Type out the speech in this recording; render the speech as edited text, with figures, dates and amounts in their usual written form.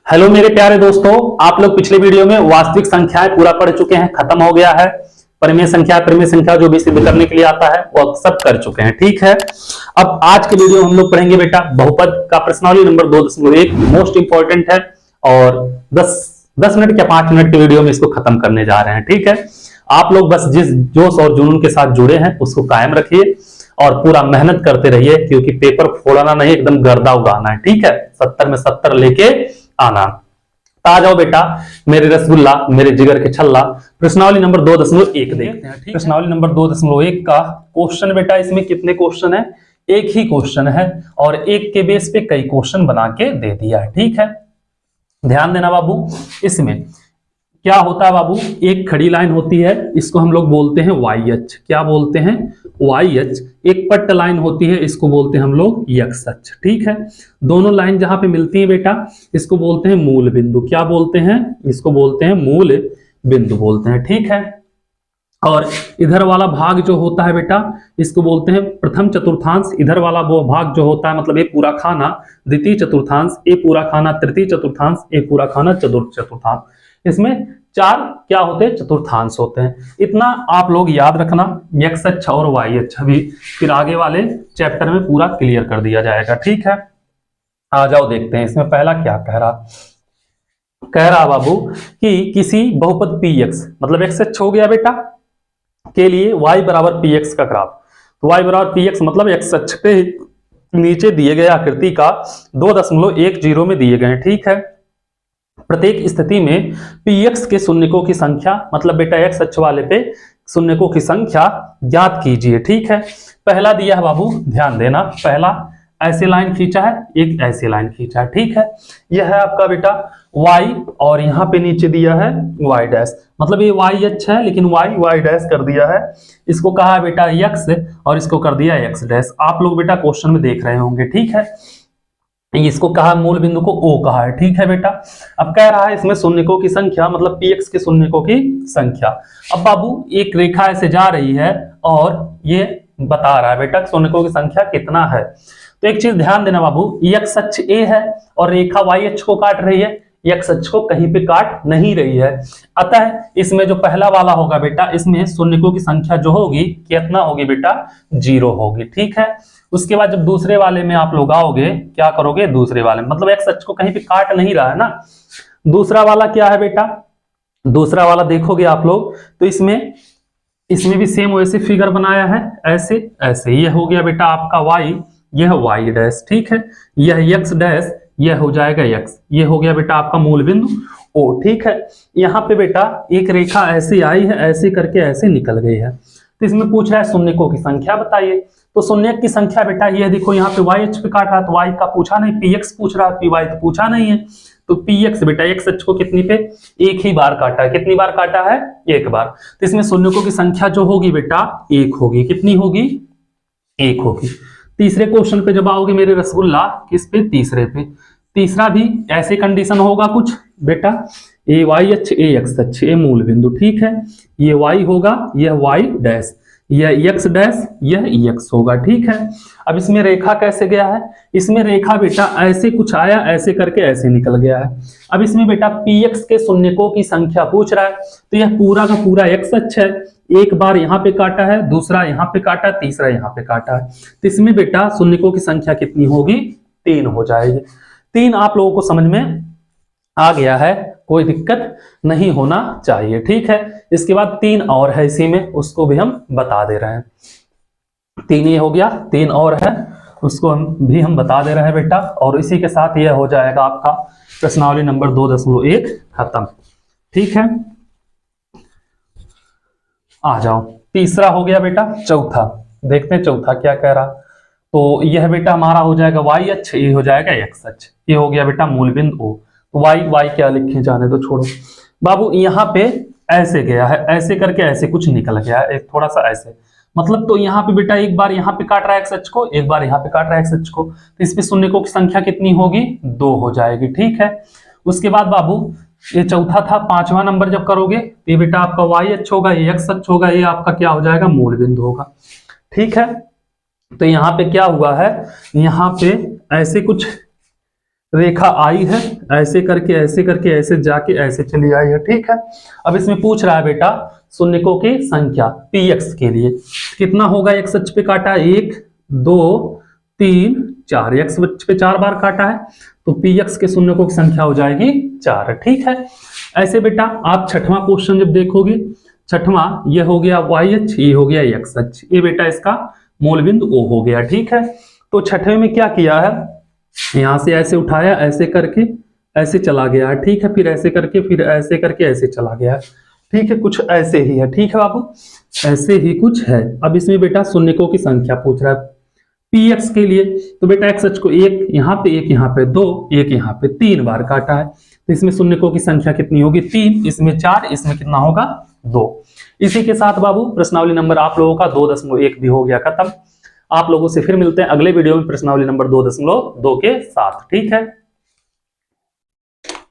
Hello मेरे प्यारे दोस्तों, आप लोग पिछले वीडियो में वास्तविक संख्याएं पूरा पढ़ चुके हैं, खत्म हो गया है। परिमेय संख्या जो भी सिद्ध करने के लिए आता है वो सब कर चुके हैं। ठीक है, अब आज के वीडियो हम लोग पढ़ेंगे बेटा बहुपद का प्रश्नावली नंबर 2.1, मोस्ट इंपॉर्टेंट है और 10 मिनट या 5 मिनट के वीडियो में इसको खत्म करने जा रहे हैं। ठीक है, आप लोग बस जिस जोश और जुनून के साथ जुड़े हैं उसको कायम रखिए और पूरा मेहनत करते रहिए, क्योंकि पेपर फोड़ना नहीं, एकदम गर्दा उड़ाना है। ठीक है, 70 में 70 लेके आना। आ जाओ बेटा मेरे रसगुल्ला, मेरे जिगर के छल्ला, प्रश्नावली नंबर 2.1 देखते हैं। प्रश्नावली नंबर 2.1 का क्वेश्चन बेटा, इसमें कितने क्वेश्चन है? एक ही क्वेश्चन है और एक के बेस पे कई क्वेश्चन बना के दे दिया है। ठीक है, ध्यान देना बाबू। इसमें क्या होता है बाबू, एक खड़ी लाइन होती है, इसको हम लोग बोलते हैं वाई एच। क्या बोलते हैं? Y H. एक पट्ट लाइन होती है, इसको बोलते हैं हम लोग एक्स एच। ठीक है, दोनों लाइन जहां पे मिलती है बेटा, इसको बोलते हैं मूल बिंदु। क्या बोलते हैं? इसको बोलते हैं मूल बिंदु बोलते हैं। ठीक है, और इधर वाला भाग जो होता है बेटा, इसको बोलते हैं प्रथम चतुर्थांश। इधर वाला वो भाग जो होता है, मतलब ए पूरा खाना द्वितीय चतुर्थांश, ए पूरा खाना तृतीय चतुर्थांश, ए पूरा खाना चतुर्थ चतुर्थांश। इसमें 4 क्या होते हैं? चतुर्थांश होते हैं। इतना आप लोग याद रखना, एक्स अक्ष और वाई अक्ष भी फिर आगे वाले चैप्टर में पूरा क्लियर कर दिया जाएगा। ठीक है, आ जाओ देखते हैं इसमें पहला क्या कह रहा बाबू कि किसी बहुपद पी एक्स, मतलब एक्स अक्ष हो गया बेटा, के लिए y बराबर पी एक्स का ग्राफ। तो y बराबर पी एक्स मतलब एक्स अक्ष के नीचे दिए गए आकृति का 2.10 में दिए गए हैं। ठीक है, प्रत्येक स्थिति में px के शून्यकों की संख्या, मतलब बेटा x अक्ष वाले पे शून्यकों की संख्या ज्ञात कीजिए। ठीक है, पहला दिया है बाबू, ध्यान देना, पहला ऐसे लाइन खींचा है, एक ऐसे लाइन खींचा है। ठीक है, यह है आपका बेटा y और यहाँ पे नीचे दिया है y डैश, मतलब ये y अक्ष है लेकिन y डैश कर दिया है। इसको कहा है बेटा x और इसको कर दिया x डैश। आप लोग बेटा क्वेश्चन में देख रहे होंगे। ठीक है, इसको कहा मूल बिंदु को O कहा है। ठीक है बेटा, अब कह रहा है इसमें शून्यकों की संख्या, मतलब px के शून्यकों की संख्या। अब बाबू एक रेखा ऐसे जा रही है और ये बता रहा है बेटा शून्यकों की संख्या कितना है। तो एक चीज ध्यान देना बाबू, x अक्ष A है और रेखा y अक्ष को काट रही है, x अक्ष को कहीं पे काट नहीं रही है। अतः इसमें जो पहला वाला होगा बेटा, इसमें शून्यकों की संख्या जो होगी कितना होगी बेटा? 0 होगी। ठीक है, उसके बाद जब दूसरे वाले में आप लोग आओगे, क्या करोगे? दूसरे वाले में, मतलब x अक्ष को कहीं पे काट नहीं रहा है ना। दूसरा वाला क्या है बेटा? दूसरा वाला देखोगे आप लोग तो इसमें भी सेम वैसे फिगर बनाया है, ऐसे ऐसे। यह हो गया बेटा आपका y, यह y डैश। ठीक है, यह x डैश, यह हो जाएगा x। ये हो गया बेटा आपका मूल बिंदु O। ठीक है, यहाँ पे बेटा एक रेखा ऐसे आई है, ऐसे करके ऐसे निकल गई है। तो इसमें पूछ रहा है शून्यकों की संख्या बताइए। तो शून्यक की संख्या बेटा ये देखो, यहाँ पे y अक्ष पे काट रहा है तो y का पूछा नहीं, px पूछ रहा है, py तो पूछा नहीं है। तो px बेटा x अक्ष को कितनी पे? एक ही बार काटा है। कितनी बार काटा है? एक बार। तो इसमें शून्यकों की संख्या जो होगी बेटा 1 होगी। कितनी होगी? 1 होगी। तीसरे क्वेश्चन पे जब आओगे मेरे रसगुल्ला, किस पे? तीसरे पे। तीसरा भी ऐसे कंडीशन होगा कुछ बेटा, ए वाई अक्ष, ए एक्स अक्ष, ए मूल बिंदु। ठीक है, ये y होगा, यह y डैश, यह x डैश, यह x होगा। ठीक है, अब इसमें रेखा कैसे गया है? इसमें रेखा बेटा ऐसे कुछ आया, ऐसे करके ऐसे निकल गया है। अब इसमें बेटा px के शून्यकों की संख्या पूछ रहा है, तो यह पूरा का पूरा x अक्ष है। एक बार यहाँ पे काटा है, दूसरा यहाँ पे काटा, तीसरा यहाँ पे काटा है। तो इसमें बेटा शून्यकों की संख्या कितनी होगी? 3 हो जाएगी। 3 आप लोगों को समझ में आ गया है, कोई दिक्कत नहीं होना चाहिए। ठीक है, इसके बाद 3 और है इसी में, उसको भी हम बता दे रहे हैं। 3 ये हो गया, 3 और है, उसको हम बता दे रहे हैं बेटा। और इसी के साथ यह हो जाएगा आपका प्रश्नावली नंबर 2.1 खत्म। ठीक है, आ जाओ, तीसरा हो गया बेटा। चौथा देखते हैं, चौथा क्या कह रहा। तो यह बेटा हमारा हो जाएगा y अक्ष, ये हो जाएगा x अक्ष। ये हो गया बेटा मूल बिंदु O। तो y क्या लिखे जाने तो छोड़ो बाबू, यहाँ पे ऐसे गया है, ऐसे करके ऐसे कुछ निकल गया है, एक थोड़ा सा ऐसे, मतलब तो यहाँ पे बेटा एक बार यहाँ पे काट रहा है x अक्ष को, एक बार यहाँ पे काट रहा है x अक्ष को। तो इसमें शून्यकों की संख्या कितनी होगी? 2 हो जाएगी। ठीक है, उसके बाद बाबू ये चौथा था, 5वां नंबर जब करोगे तो ये बेटा आपका y अक्ष होगा, ये x अक्ष होगा, ये आपका क्या हो जाएगा? मूल बिंदु होगा। ठीक है, तो यहाँ पे क्या हुआ है? यहाँ पे ऐसे कुछ रेखा आई है, ऐसे करके ऐसे जाके ऐसे चली आई है, ठीक है। अब इसमें पूछ रहा है बेटा शून्यकों की संख्या px के लिए कितना होगा। एक्स अक्ष पे काटा 1 2 3 4, एक्स अक्ष पे 4 बार काटा है तो px के शून्यकों की संख्या हो जाएगी 4, ठीक है। ऐसे बेटा आप छठवां क्वेश्चन जब देखोगे, छठवां ये हो गया y अक्ष, ये हो गया x अक्ष, ये बेटा इसका मूल बिंदु O हो गया, ठीक है। तो छठवें में क्या किया है, यहां से ऐसे उठाया, ऐसे करके ऐसे चला गया है, ठीक है, फिर ऐसे करके ऐसे चला गया है, ठीक है, कुछ ऐसे ही है, ठीक है बाबू, ऐसे ही कुछ है। अब इसमें बेटा शून्यकों की संख्या पूछ रहा है px के लिए, तो बेटा x अक्ष को एक यहाँ पे 2, एक यहाँ पे 3 बार काटा है, तो इसमें शून्यकों की संख्या कितनी होगी 3, इसमें 4, इसमें कितना होगा 2। इसी के साथ बाबू प्रश्नावली नंबर आप लोगों का 2.1 भी हो गया खत्म। आप लोगों से फिर मिलते हैं अगले वीडियो में प्रश्नावली नंबर 2.2 के साथ, ठीक है।